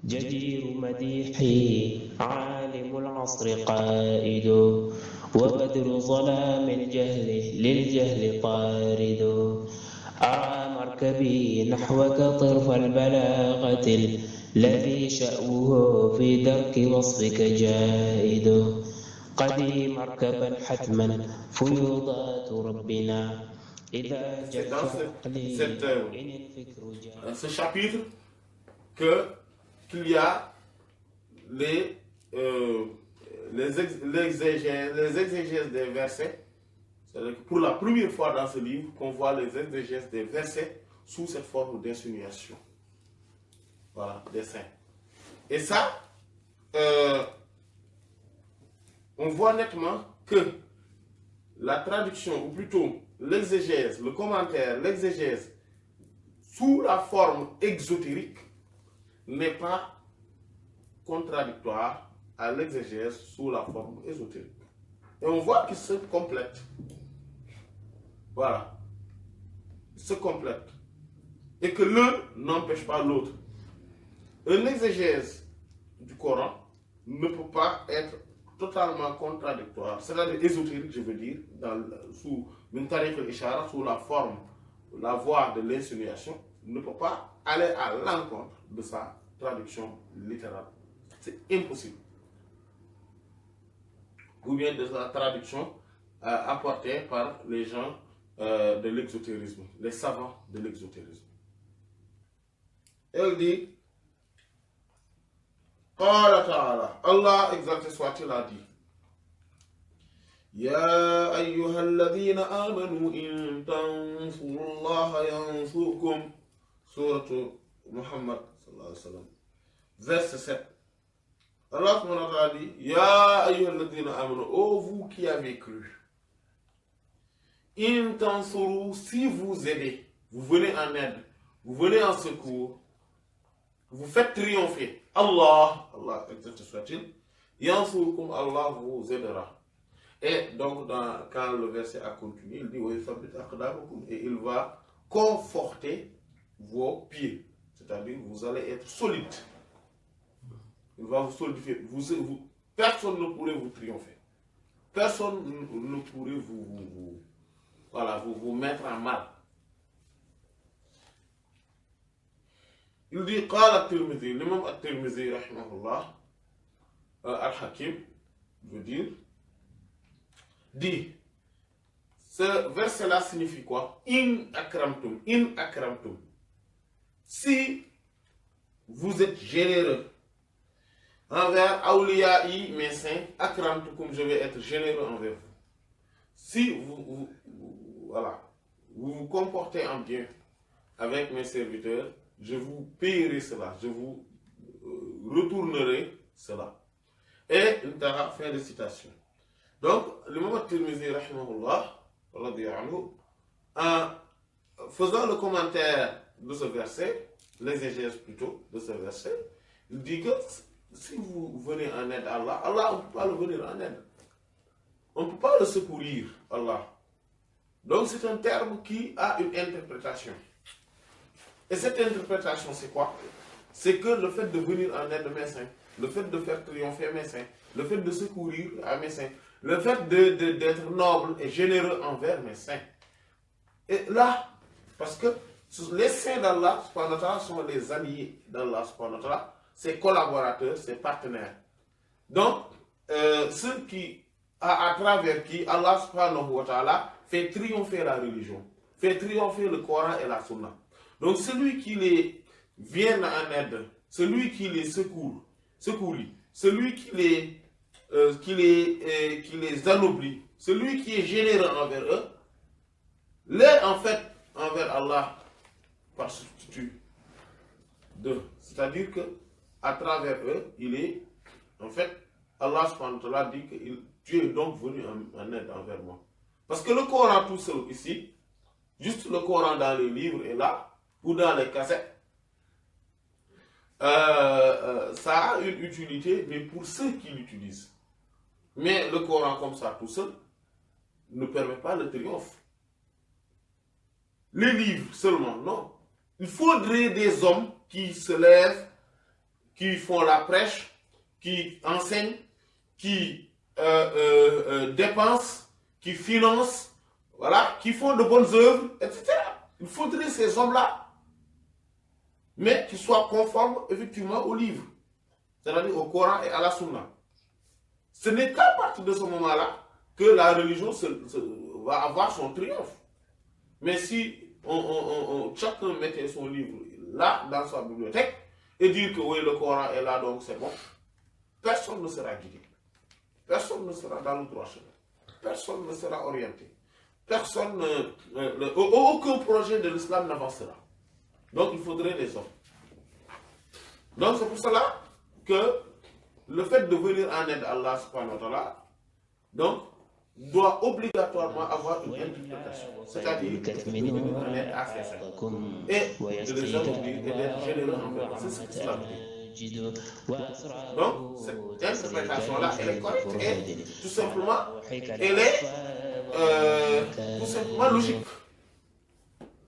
جدير مديحي عالم العصر قائد وبدر ظلام الجهل للجهل طارد أرى مركبي نحوك طرف البلاغة الذي شأوه في درك وصفك جائد قدي مركبا حتما فيوضات ربنا إذا C'est dans جف عقلي إن الفكر جاء. ce chapitre qu'il y a les exégèses des versets. C'est-à-dire que pour la première fois dans ce livre, qu'on voit les exégèses des versets sous cette forme d'insinuation. Voilà, des saints. Et ça, on voit nettement que la traduction, ou plutôt l'exégèse, le commentaire, l'exégèse, sous la forme exotérique, n'est pas contradictoire à l'exégèse sous la forme ésotérique. Et on voit qu'ils se complètent. Voilà. Ils se complètent. Et que l'un n'empêche pas l'autre. Un exégèse du Coran ne peut pas être totalement contradictoire, c'est-à-dire ésotérique, je veux dire, sous une tariq al-ishara, sous la forme, la voie de l'insinuation, ne peut pas aller à l'encontre de sa traduction littérale. C'est impossible. Ou bien de sa traduction apportée par les gens de l'exotérisme, les savants de l'exotérisme. Elle dit, Allah exalté soit-il a dit, Ya ayyuhalladhina amanu in tansurullaha yansurkum. Sourate Muhammad sallallahu alayhi wa sallam. Verset 7. Allah subhanahu wa ta'ala dit, Ya ayyuhalladhina amanu, ô vous qui avez cru. In tansuru, si vous aidez, vous venez en aide, vous venez en secours, vous faites triompher. Allah exalté soit-il, yansurkum, Allah vous aidera. Et donc, quand le verset a continué, il dit, et il va conforter vos pieds. C'est-à-dire, vous allez être solide. Il va vous solidifier. Personne ne pourrait vous triompher. Personne ne pourrait vous mettre en mal. Il dit, Qala at-Tirmidhi, l'imam at-Tirmidhi, rahimahullah, al-Hakim, veut dire, dit, ce verset-là signifie quoi? In akramtum, in akramtum. Si vous êtes généreux envers awliya'i, mes saints, akramtukum, je vais être généreux envers vous. Si vous vous comportez en bien avec mes serviteurs, je vous payerai cela, je vous retournerai cela. Et fin de citation. Donc, l'imam at-Tirmidhi, rahimahullah, en faisant le commentaire de ce verset, l'exégèse plutôt de ce verset, il dit que si vous venez en aide à Allah, Allah, on ne peut pas le venir en aide. On ne peut pas le secourir, Allah. Donc, c'est un terme qui a une interprétation. Et cette interprétation, c'est quoi? C'est que le fait de venir en aide de mes saints, le fait de faire triompher mes saints, le fait de secourir à mes saints, le fait d'être noble et généreux envers mes saints. Et là, parce que les saints d'Allah sont les alliés d'Allah, ses collaborateurs, ses partenaires. Donc, ceux qui, à travers qui Allah subhanahu wa ta'ala fait triompher la religion, fait triompher le Coran et la Sunna. Donc, celui qui les vient en aide, celui qui les secourit, celui qui les anoblit, celui qui est généreux envers eux, l'est en fait envers Allah par substitut d'eux. C'est-à-dire que à travers eux, il est en fait, Allah subhanahu wa ta'ala dit que tu es donc venu en aide envers moi. Parce que le Coran tout seul ici, juste le Coran dans les livres est là, ou dans les cassettes, ça a une utilité, mais pour ceux qui l'utilisent. Mais le Coran comme ça tout seul ne permet pas le triomphe. Les livres seulement, non. Il faudrait des hommes qui se lèvent qui font la prêche, qui enseignent, qui dépensent, qui financent, voilà, qui font de bonnes œuvres, etc. Il faudrait ces hommes-là, mais qui soient conformes effectivement au livre, c'est-à-dire au Coran et à la Sunna. Ce n'est qu'à partir de ce moment-là que la religion va avoir son triomphe. Mais si chacun mettait son livre là, dans sa bibliothèque, et dire que oui, le Coran est là, donc c'est bon, personne ne sera guidé. Personne ne sera dans le droit chemin. Personne ne sera orienté. Personne, aucun projet de l'islam n'avancera. Donc il faudrait des hommes. Donc c'est pour cela que le fait de venir en aide à Allah subhanahu wa ta'ala, donc, doit obligatoirement avoir une interprétation. C'est-à-dire de venir en aide à ses frères. Et de les accomplir et d'être généreux envers eux. C'est ce que l'islam dit. Donc, cette interprétation-là, elle est correcte et tout simplement, elle est tout simplement logique.